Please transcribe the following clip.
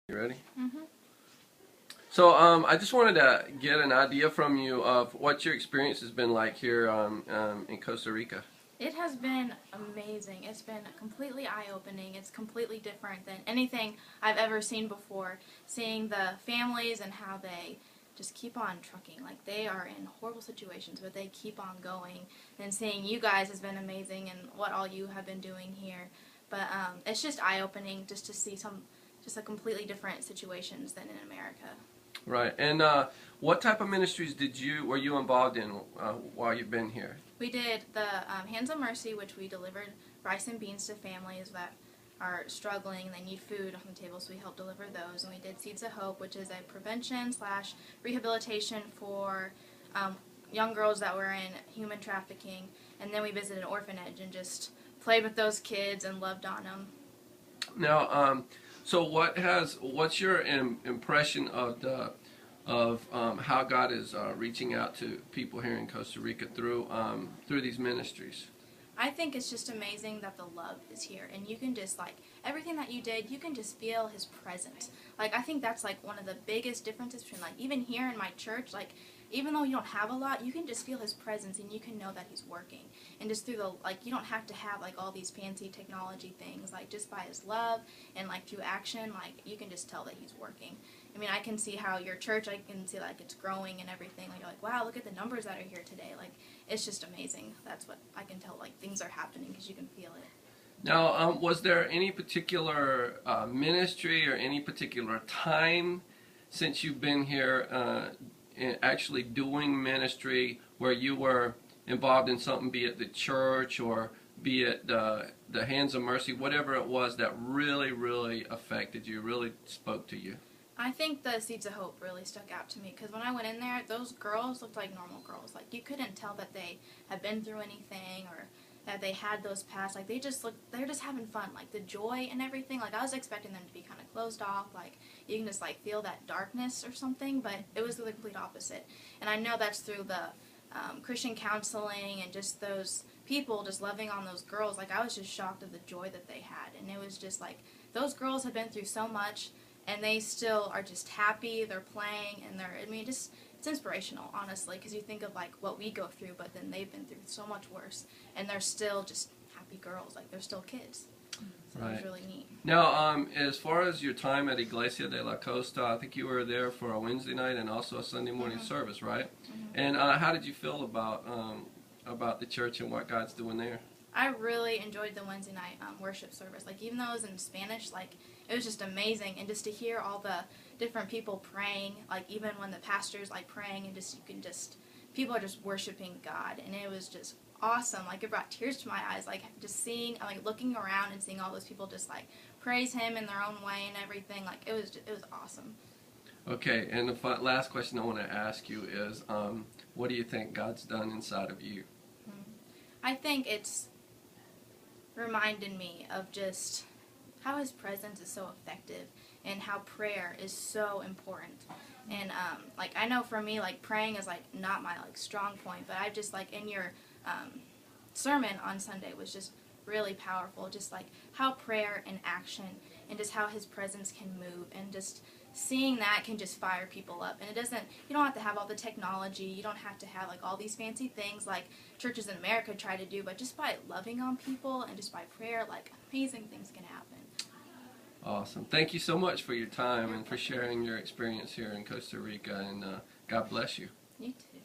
You ready? Mm-hmm. So I just wanted to get an idea from you of what your experience has been like here in Costa Rica. It has been amazing. It's been completely eye-opening. It's completely different than anything I've ever seen before. Seeing the families and how they just keep on trucking. Like, they are in horrible situations, but they keep on going. And seeing you guys has been amazing and what all you have been doing here. But it's just eye-opening just to see just a completely different situations than in America. Right. And what type of ministries were you involved in while you've been here? We did the Hands of Mercy, which we delivered rice and beans to families that are struggling and they need food on the table, so we helped deliver those. And we did Seeds of Hope, which is a prevention/rehabilitation for young girls that were in human trafficking. And then we visited an orphanage and just played with those kids and loved on them. Now, so what's your impression of how God is reaching out to people here in Costa Rica through these ministries? I think it's just amazing that the love is here, and you can just, like, everything that you did, you can just feel His presence. Like, I think that's, like, one of the biggest differences between, like, even here in my church, like, even though you don't have a lot, you can just feel His presence, and you can know that He's working. And just through the, like, you don't have to have, like, all these fancy technology things, like, just by His love and, like, through action, like, you can just tell that He's working. I mean, I can see how your church, I can see, like, it's growing and everything. Like, you're like, wow, look at the numbers that are here today. Like, it's just amazing. That's what I can tell, like, things are happening because you can feel it. Now, was there any particular ministry or any particular time since you've been here actually doing ministry where you were involved in something, be it the church or be it the Hands of Mercy, whatever it was that really, really affected you, really spoke to you? I think the Seeds of Hope really stuck out to me because when I went in there, those girls looked like normal girls. Like, you couldn't tell that they had been through anything or that they had those past. Like, they were just having fun. Like, the joy and everything. Like, I was expecting them to be kind of closed off. Like, you can just, like, feel that darkness or something, but it was the complete opposite. And I know that's through the Christian counseling and just those people just loving on those girls. Like, I was just shocked at the joy that they had. And it was just, like, those girls had been through so much, and they still are just happy, they're playing, and it's inspirational, honestly, because you think of, like, what we go through, but then they've been through so much worse, and they're still just happy girls, like, they're still kids. So Right. It was really neat. Now, as far as your time at Iglesia de la Costa, I think you were there for a Wednesday night and also a Sunday morning service, right? And how did you feel about the church and what God's doing there? I really enjoyed the Wednesday night worship service. Like, even though it was in Spanish, like, it was just amazing. And just to hear all the different people praying, like, even when the pastor's, like, praying, and people are just worshiping God. And it was just awesome. Like, it brought tears to my eyes. Like, just looking around and seeing all those people just, like, praise Him in their own way and everything. Like, it was awesome. Okay, and the last question I want to ask you is, what do you think God's done inside of you? I think it's reminded me of just how His presence is so effective and how prayer is so important. And like, I know for me, like, praying is, like, not my, like, strong point, but I just, like, in your sermon on Sunday was just really powerful, just like how prayer and action and just how His presence can move, and just seeing that can just fire people up. And you don't have to have all the technology, you don't have to have, like, all these fancy things like churches in America try to do, but just by loving on people and just by prayer, like, amazing things can happen. Awesome. Thank you so much for your time and for sharing your experience here in Costa Rica, and God bless you. You too.